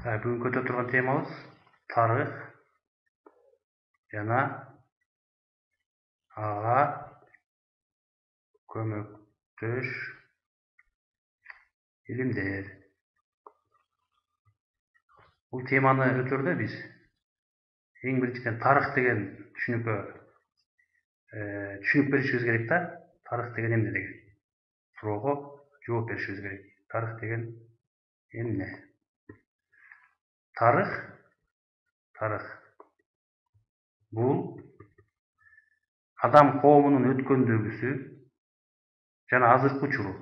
Бүгін көтеріп тұрған темамыз тарих жана ага көмөктөш илимдер. Бул теманы өтөрдө биз эң биринчиден тарих деген түшүнүккө түшүнүк беришибиз керек да. Тарих деген эмне деген суроого жооп беришибиз керек. Тарих деген эмне? Тарых бул адам коомунун өткөндөгүсү жана азыркы учуру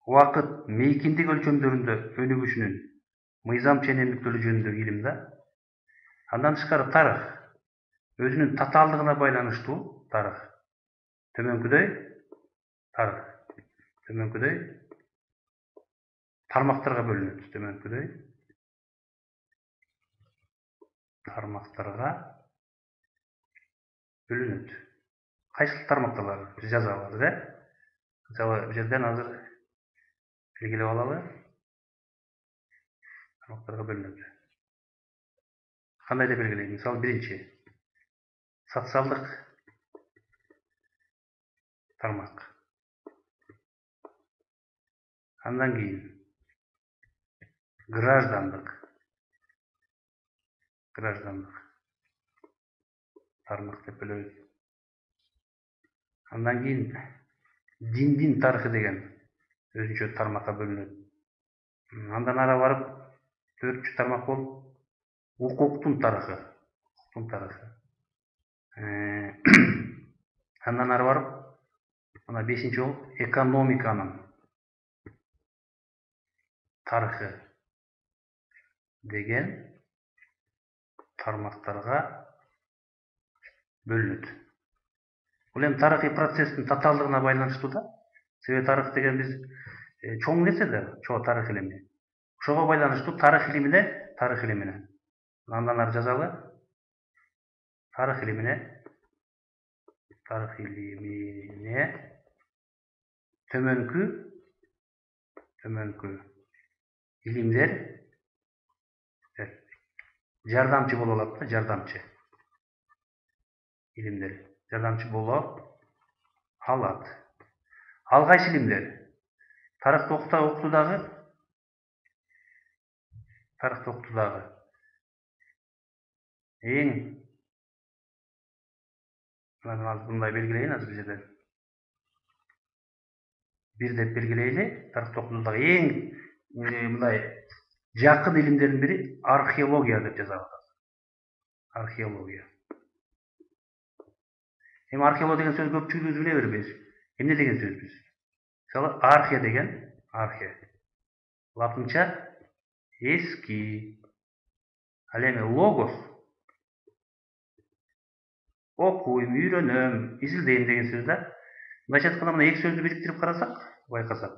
убакыт мейкиндик өлчөмдөрүндө өнүгүшүнүн мыйзам ченемдиктери жөнүндөгү илим да. Андан тышкары тарых өзүнүн татаалдыгына байланыштуу тарых төмөнкүдөй тармактарга бөлүнөт. Кайсыл тармактар бар? Биз жаза алабыз, Мисалы, бул жерден азыр белгилеп алалы. Тармактарга бөлүнөт. Кандай деп белгилейм? Мисалы, биринчи социалдык тармак. Андан кийин граждандык тармак деп бөлөбүз. Андан кийин диндин тарыхы деген өзүнчө тармакка бөлүнөт. Андан ары барып 4-чү тармак болуп укуктун тарыхы. Андан ары барып мына 5-чи болуп экономиканын тарыхы деген тармактарга бөлүнөт. Бул эми тарыхый процесстин татаалдыгына байланыштуу да. Себеби тарых деген биз чоң нерсе да, тарых илими. Ошого байланыштуу тарых илимине. Андан ары жазалы. Тарых илимине төмөнкү илимдер жардамчы боло алат да, жардамчы боло алат. Ал кайсы илимдер? Тарыхты окутуудагы эң мындай белгилейин азыр бул жерден. Бир деп белгилейли. Тарыхты окутуудагы эң мындай жакын илимдердин бири археология деп жазабыз. Археология. Эми археология деген сөз көпчүлүгүбүз биле бербейбиз. Эмне деген сөз биз? Мисалы, архе деген латынча эски. Ал эми логос окуйм, үйрөнөм, изилдейм деген сөз да. Мындайча айтканда мына эки сөздү бириктирип карасак, байкасак,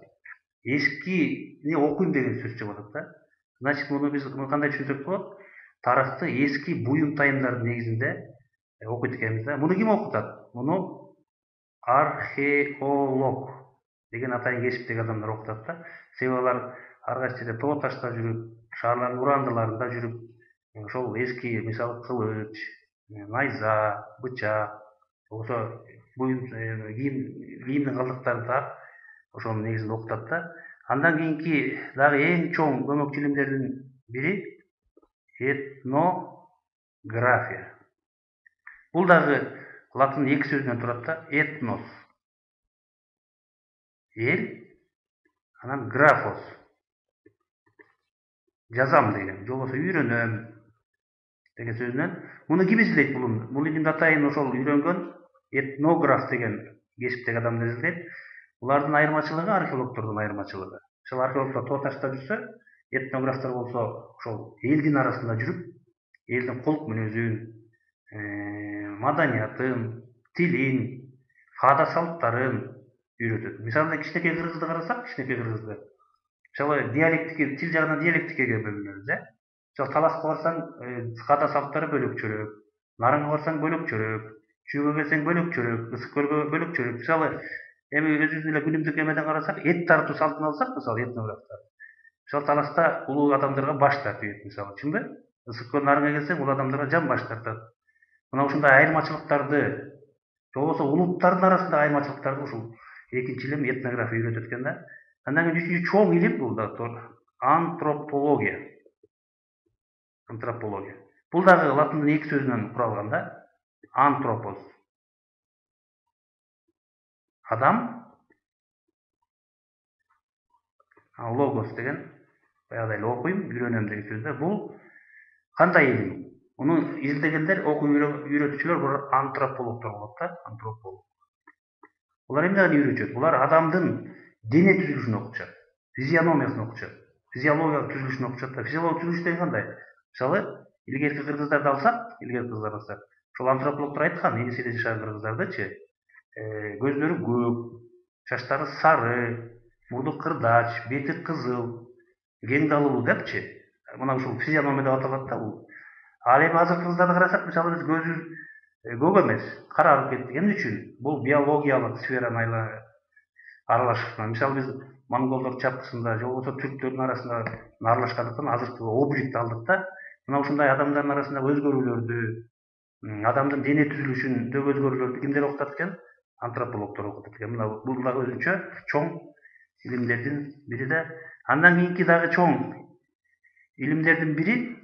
эскини окуйм деген сөз чыгып атат да. Значит, муну биз кандай түшүнсөк болот? Тарыхты эски буюм тайымдардын негизинде окуйт экенбиз да. Муну ким окутат? Муну археолог деген атайын кесиптеги адамдар окутат да. Себеби алар ар кайсы жерде тоо ташта жүрүп, шаарлардын урандыларында жүрүп, ошол эски, мисалы, кылыч, найза, бычак, болбосо кийимдин калдыктарын таап, ошонун негизинде окутат да. Андан кийинки дагы эң чоң көмөкчү илимдердин бири этнография. Бул дагы латын эки сөздөн турат да. Этнос эл, анан графос жазам деген, же болбосо үйрөнөм деген сөзүнөн. Муну ким изилдейт булун? Бул илимди атайын ошол үйрөнгөн этнограф деген кесиптеги адамдар изилдейт. Булардын айырмачылыгы археологдордун айырмачылыгы. Ошол археологдор тоо ташта жүрсө, этнографтар болсо ошол элдин арасында жүрүп, элдин кулк мүнөзүн, маданиятын, тилин, каада салттарын үйрөтөт. Мисалы, кичинекей кыргызды карасак, мисалы, диалектики, тил жагынан диалектикеге бөлүнөбүз, Мисалы, Таласка барсаң, каада салттары бөлөкчөрөөк, Нарынга барсаң бөлөкчөрөөк, Чүйгө келсең бөлөкчөрөөк, Ысык көлгө бөлөкчөрөөк. Мисалы, эми өзүбүздүн эле күнүмдүк эмеден карасак, эт тартуу салтын алсак, мисалы, этнографтар. Мисалы таласта улуу адамдарга баш тартып мисалы, чынбы? Ысыккөл нарынга келсең, улуу адамдарга жан баш тартат. Мына ушундай айырмачылыктарды, же болбосо улуттардын арасындагы айырмачылыктарды ушул экинчи илим этнография үйрөтөт экен да. Андан кийин үчүнчү чоң илим бул да антропология. Антропология. Бул дагы латындын эки сөзүнөн куралган да. Антропос. Адам, логос деген баягыдай эле окуйм, үйрөнөм деген сөз да. Бул кандай илим? Муну изилдегендер, окуп үйрөтүүчүлөр булар антропологдор болот да, антрополог. Булар эмнени үйрөтөт? Булар адамдын дене түзүлүшүн окутушат, физиономиясын окутушат, физиологиялык түзүлүшүн окутушат да. Физиологиялык түзүлүш деген кандай? Мисалы, илгерки кыргыздарды алсак, ошол антропологдор айткан, Енисейде жашаган кыргыздардычы, көздөрү көк, чачтары сары, мурду кырдач, бети кызыл, кең далылуу депчи. Мына ушул физиономия деп аталат да бул. Ал эми азыркы кыздарды карасак, мисалы биз көзүбүз көк эмес, карарып кетти. Эмне үчүн? Бул биологиялык сфераны аралашкан. Мисалы биз монголдор чапкысында, же болбосо түрктөрдүн арасында аралашкандыктан азыркы обликти алдык да. Мына ушундай адамдардын арасындагы өзгөрүүлөрдү, адамдын дене түзүлүшүндөгү өзгөрүүлөрдү кимдер окутат экен? Антропологдор окутат экен. Мына бул дагы өзүнчө чоң илимдердин бири да. Андан кийинки дагы чоң илимдердин бири,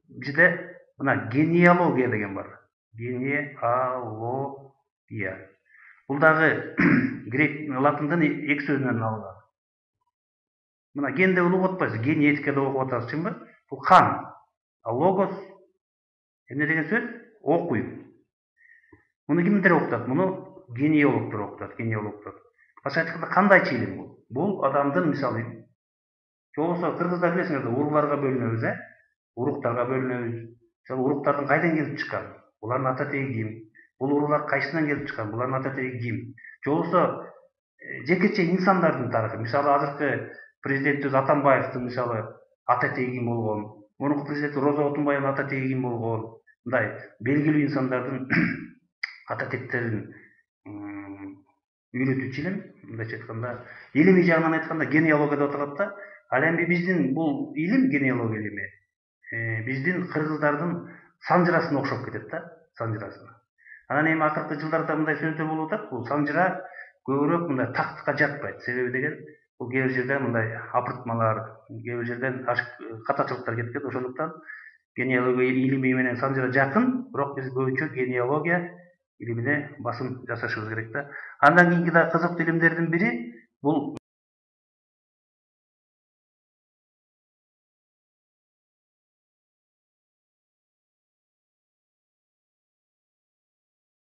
бизде мына генеалогия деген бар. Генеалогия. Бул дагы латындын эки сөзүнөн алынган. Мына ген деп улуп атпайсыз, генетика деп окуп атасыз, чынбы? Бул кан. А логос эмне деген сөз? Окуйм. Муну кимдер окутат? Муну генеалогдор окутат, Башка айтканда кандайчы илим бул? Бул адамдын мисалы, же болбосо кыргыздар билесиңер да, уруктарга бөлүнөбүз, уруктарга бөлүнөбүз. Мисалы уруктардын кайдан келип чыккан? Булардын ата теги ким? Бул уруктар кайсынан келип чыккан? Булардын ата теги ким? Же болбосо жекече инсандардын тарыхы. Мисалы азыркы президентибиз Атамбаевдин мисалы ата теги ким болгон? Мурунку президент Роза Отунбаевдин ата теги ким болгон? Мындай белгилүү инсандардын ата тектерин үйрөтүүчү илим, мындайча айтканда, илимий жагынан айтканда генеалогия деп аталат да. Ал эми биздин бул илим, генеалогия илими, биздин кыргыздардын санжырасына окшоп кетет да, санжырасына. Анан эми акыркы жылдарда мындай сөздөр болуп атат, бул санжыра көбүрөөк мындай тактыкка жатпайт. Себеби деген, бул кээ бир жерде мындай апыртмалар, кээ бир жерден катачылыктар кеткен. Ошондуктан генеалогия илими менен санжыра жакын, бирок биз көбүнчө генеалогия илимине басым жасашыбыз керек да. Андан кийинки да кызыктуу илимдердин бири бул